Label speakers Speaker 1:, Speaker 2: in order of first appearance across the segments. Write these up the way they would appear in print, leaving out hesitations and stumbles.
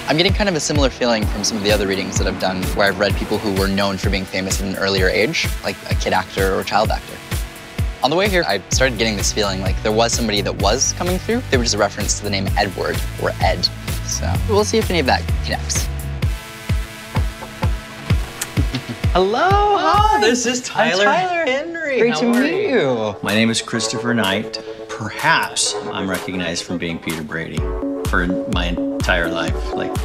Speaker 1: I'm getting kind of a similar feeling from some of the other readings that I've done where I've read people who were known for being famous at an earlier age, like a kid actor or a child actor. On the way here, I started getting this feeling like there was somebody that was coming through. They were just a reference to the name Edward or Ed. So we'll see if any of that connects. Hello, hi.
Speaker 2: This is Tyler Henry.
Speaker 1: Great to meet you.
Speaker 2: My name is Christopher Knight. Perhaps I'm recognized from being Peter Brady for my entire life, like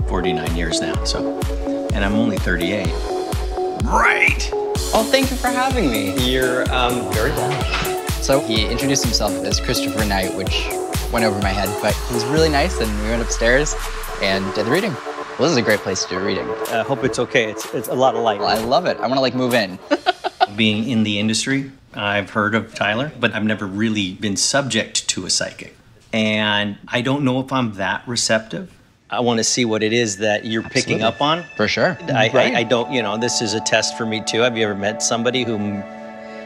Speaker 2: 49 years now, so. And I'm only 38. Right.
Speaker 1: Oh, thank you for having me.
Speaker 2: You're very welcome.
Speaker 1: So he introduced himself as Christopher Knight, which went over my head, but he was really nice, and we went upstairs and did the reading. Well, this is a great place to do a reading.
Speaker 2: I hope it's okay. It's a lot of light.
Speaker 1: Well, I love it. I want to like move in.
Speaker 2: Being in the industry, I've heard of Tyler, but I've never really been subject to a psychic. And I don't know if I'm that receptive. I want to see what it is that you're picking up on.
Speaker 1: For sure.
Speaker 2: I don't, you know, this is a test for me too. Have you ever met somebody who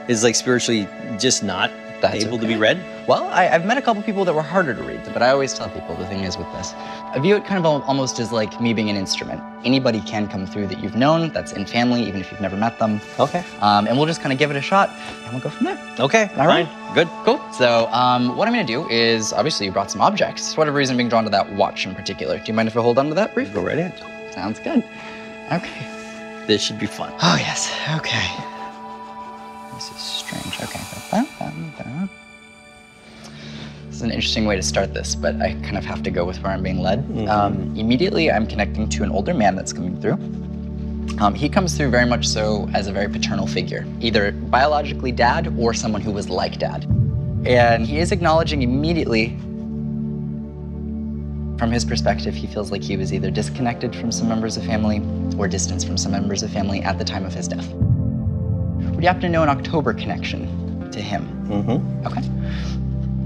Speaker 2: is like spiritually just not able to be read?
Speaker 1: Well, I've met a couple people that were harder to read, but I always tell people the thing is with this, I view it kind of almost as like me being an instrument. Anybody can come through that you've known, that's in family, even if you've never met them.
Speaker 2: Okay.
Speaker 1: And we'll just kind of give it a shot, and we'll go from there.
Speaker 2: Okay,
Speaker 1: all right.
Speaker 2: Good.
Speaker 1: Cool. So what I'm gonna do is, obviously you brought some objects. For whatever reason, I'm being drawn to that watch in particular. Do you mind if I hold on to that briefly?
Speaker 2: Go right ahead.
Speaker 1: Sounds good. Okay.
Speaker 2: This should be fun.
Speaker 1: Oh, yes. Okay. This is strange. Okay. This is an interesting way to start this, but I kind of have to go with where I'm being led. Immediately, I'm connecting to an older man that's coming through. He comes through very much so as a very paternal figure, either biologically dad or someone who was like dad. And he is acknowledging immediately, from his perspective, he feels like he was either disconnected from some members of family or distanced from some members of family at the time of his death. Would you happen to know an October connection to him? Okay.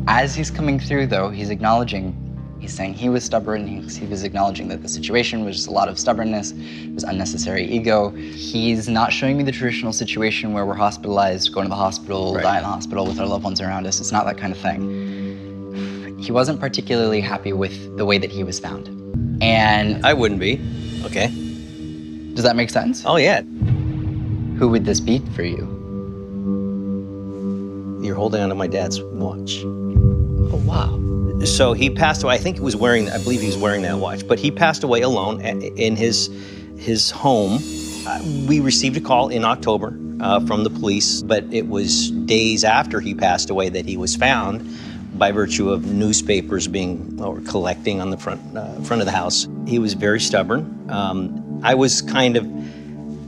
Speaker 1: As he's coming through, though, he's saying he was stubborn. He was acknowledging that the situation was just a lot of stubbornness, it was unnecessary ego. He's not showing me the traditional situation where we're hospitalized, going to the hospital, die in the hospital with our loved ones around us. It's not that kind of thing. He wasn't particularly happy with the way that he was found. And
Speaker 2: I wouldn't be. Okay.
Speaker 1: Does that make sense?
Speaker 2: Oh, yeah.
Speaker 1: Who would this be for you?
Speaker 2: You're holding onto my dad's watch.
Speaker 1: Oh, wow.
Speaker 2: So he passed away. I believe he was wearing that watch, but he passed away alone in his home. We received a call in October from the police, but it was days after he passed away that he was found by virtue of newspapers collecting on the front of the house. He was very stubborn. I was kind of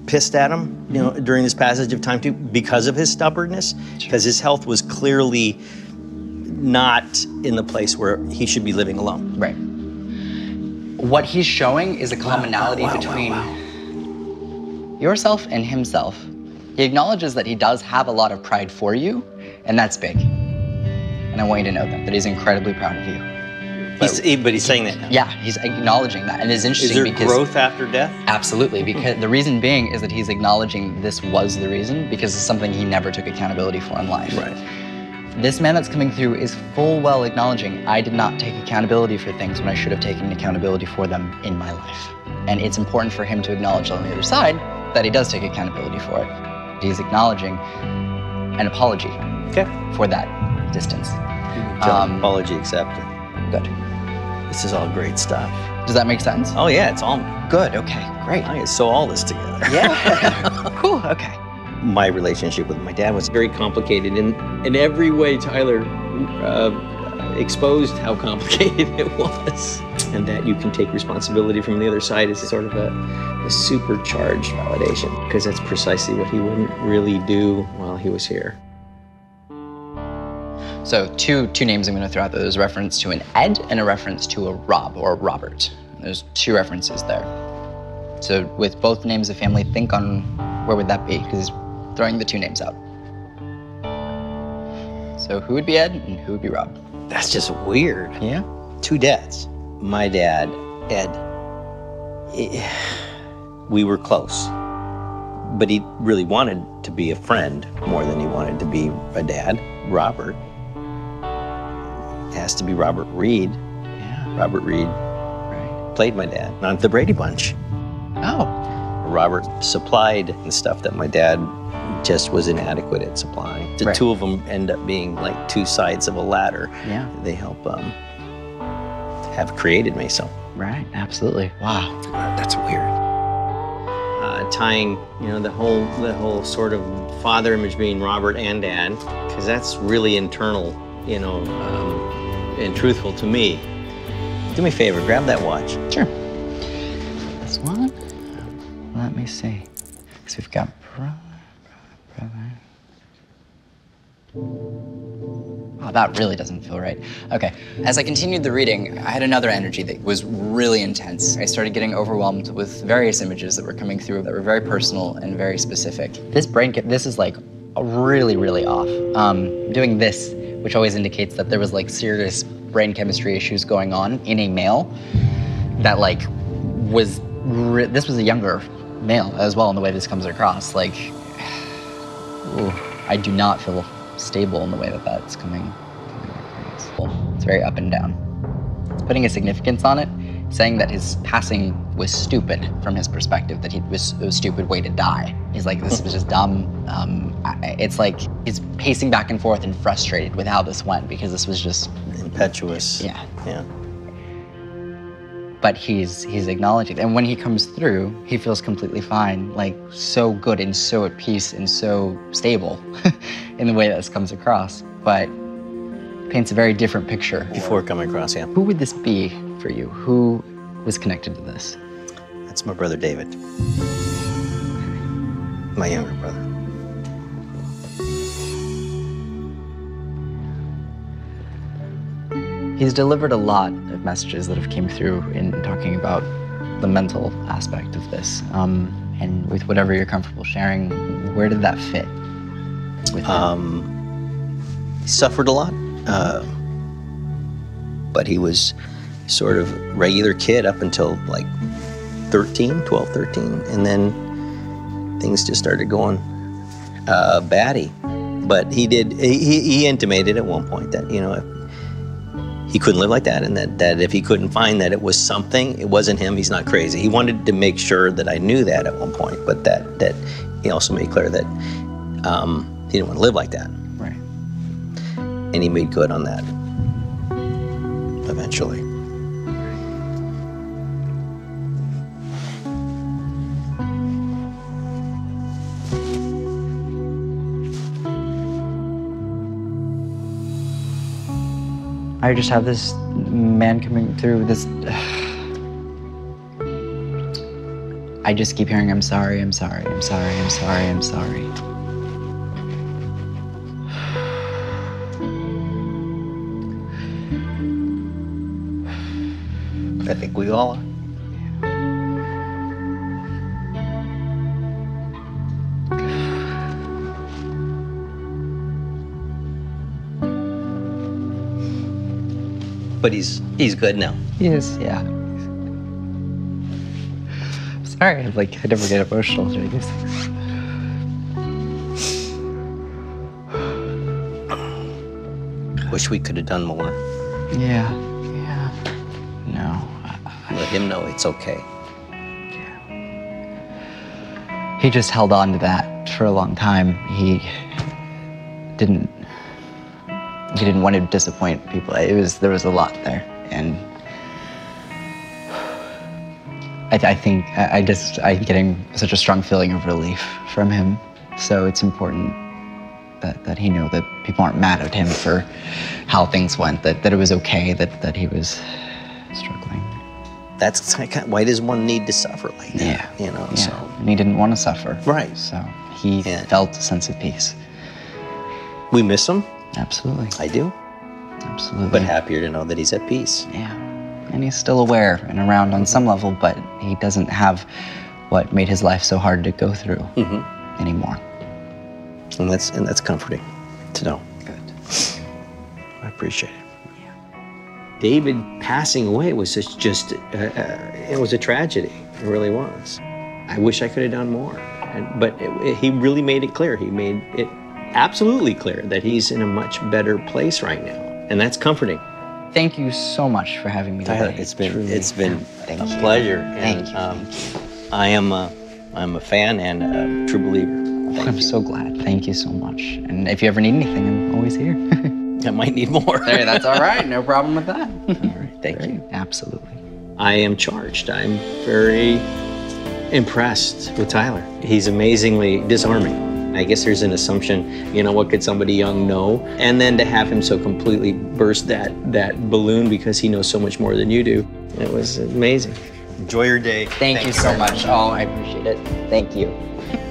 Speaker 2: pissed at him, you know, during this passage of time too, because of his stubbornness, because his health was clearly not in the place where he should be living alone.
Speaker 1: Right. What he's showing is a commonality between yourself and himself. He acknowledges that he does have a lot of pride for you, and that's big. And I want you to know that he's incredibly proud of you.
Speaker 2: But he's saying that now.
Speaker 1: Yeah, he's acknowledging that, and it's interesting because—
Speaker 2: Is there growth after death?
Speaker 1: Absolutely, because the reason being is that he's acknowledging this was the reason, because it's something he never took accountability for in life.
Speaker 2: Right.
Speaker 1: This man that's coming through is full well acknowledging, I did not take accountability for things when I should have taken accountability for them in my life. And it's important for him to acknowledge on the other side that he does take accountability for it. He's acknowledging an apology for that distance.
Speaker 2: Apology accepted.
Speaker 1: Good.
Speaker 2: This is all great stuff.
Speaker 1: Does that make sense?
Speaker 2: Oh yeah, it's all
Speaker 1: good. Okay, great.
Speaker 2: I can sew all this together.
Speaker 1: Yeah. Cool. Okay.
Speaker 2: My relationship with my dad was very complicated. In every way, Tyler exposed how complicated it was. And that you can take responsibility from the other side is sort of a supercharged validation, because that's precisely what he wouldn't really do while he was here.
Speaker 1: So two names I'm going to throw out there. There's a reference to an Ed and a reference to a Rob or Robert. There's two references there. So with both names of family, think on where would that be, because he's throwing the two names out. So who would be Ed and who would be Rob?
Speaker 2: That's just weird.
Speaker 1: Yeah?
Speaker 2: Two dads. My dad, Ed, we were close, but he really wanted to be a friend more than he wanted to be a dad. Robert has to be Robert Reed.
Speaker 1: Yeah.
Speaker 2: Robert Reed played my dad on the Brady Bunch.
Speaker 1: Oh.
Speaker 2: Robert supplied the stuff that my dad just was inadequate at supplying. The two of them end up being like two sides of a ladder.
Speaker 1: Yeah.
Speaker 2: They help have created me, so.
Speaker 1: Right, absolutely. Wow.
Speaker 2: That's weird. Tying, the whole sort of father image being Robert and Dad, because that's really internal, and truthful to me. Do me a favor, grab that watch.
Speaker 1: Sure. This one? Let me see. So we've got brother. Oh, that really doesn't feel right. Okay, as I continued the reading, I had another energy that was really intense. I started getting overwhelmed with various images that were coming through that were very personal and very specific. This is like really, really off. Doing this, which always indicates that there was like serious brain chemistry issues going on in a male that like this was a younger male as well in the way this comes across. Like, ooh, I do not feel stable in the way that that's coming across. It's very up and down. It's putting a significance on it, saying that his passing was stupid from his perspective, that it was a stupid way to die. He's like, this was just dumb. It's like he's pacing back and forth and frustrated with how this went because this was just
Speaker 2: impetuous.
Speaker 1: Yeah.
Speaker 2: Yeah.
Speaker 1: But he's acknowledging it. And when he comes through, he feels completely fine, like so good and so at peace and so stable in the way that this comes across. But paints a very different picture.
Speaker 2: Before coming across, yeah.
Speaker 1: Who would this be for you? Who was connected to this?
Speaker 2: That's my brother David. My younger brother.
Speaker 1: He's delivered a lot of messages that have came through in talking about the mental aspect of this. And with whatever you're comfortable sharing, where did that fit with him?
Speaker 2: He suffered a lot, but he was sort of regular kid up until like 12, 13, and then things just started going batty. But he intimated at one point that, he couldn't live like that, and that if he couldn't find that it was something, it wasn't him, he's not crazy. He wanted to make sure that I knew that at one point, but that he also made clear that he didn't want to live like that.
Speaker 1: Right.
Speaker 2: And he made good on that eventually.
Speaker 1: I just have this man coming through this. I just keep hearing, I'm sorry, I'm sorry, I'm sorry, I'm sorry, I'm sorry.
Speaker 2: I think we all are. But he's good now.
Speaker 1: He is, yeah. Sorry, I never get emotional during these things.
Speaker 2: Wish we could have done more.
Speaker 1: Yeah. No.
Speaker 2: Let him know it's okay.
Speaker 1: Yeah. He just held on to that for a long time. He didn't want to disappoint people. There was a lot there, and I'm getting such a strong feeling of relief from him. So it's important that he know that people aren't mad at him for how things went, that it was okay, that he was struggling.
Speaker 2: That's why does one need to suffer like that?
Speaker 1: Yeah.
Speaker 2: So.
Speaker 1: And he didn't want to suffer.
Speaker 2: Right.
Speaker 1: So he felt a sense of peace.
Speaker 2: We miss him.
Speaker 1: Absolutely.
Speaker 2: I do.
Speaker 1: Absolutely.
Speaker 2: But happier to know that he's at peace.
Speaker 1: Yeah. And he's still aware and around on some level, but he doesn't have what made his life so hard to go through anymore.
Speaker 2: And that's comforting to know.
Speaker 1: Good.
Speaker 2: I appreciate it. Yeah. David passing away was just it was a tragedy. It really was. I wish I could have done more. But he really made it clear. He made it absolutely clear that he's in a much better place right now. And that's comforting.
Speaker 1: Thank you so much for having me
Speaker 2: Tyler,
Speaker 1: today.
Speaker 2: it's been
Speaker 1: Truly.
Speaker 2: a pleasure.
Speaker 1: Thank
Speaker 2: And,
Speaker 1: you.
Speaker 2: I'm a fan and a true believer.
Speaker 1: I'm so glad. Thank you so much. And if you ever need anything, I'm always here.
Speaker 2: I might need more.
Speaker 1: Hey, that's all right. No problem with that.
Speaker 2: All right, thank you.
Speaker 1: Absolutely.
Speaker 2: I am charged. I'm very impressed with Tyler. He's amazingly disarming. I guess there's an assumption, you know, what could somebody young know? And then to have him so completely burst that balloon because he knows so much more than you do, it was amazing. Enjoy your day.
Speaker 1: Thank you so much. Oh, I appreciate it. Thank you.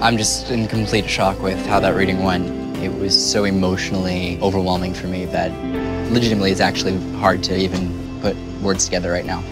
Speaker 1: I'm just in complete shock with how that reading went. It was so emotionally overwhelming for me that legitimately it's actually hard to even put words together right now.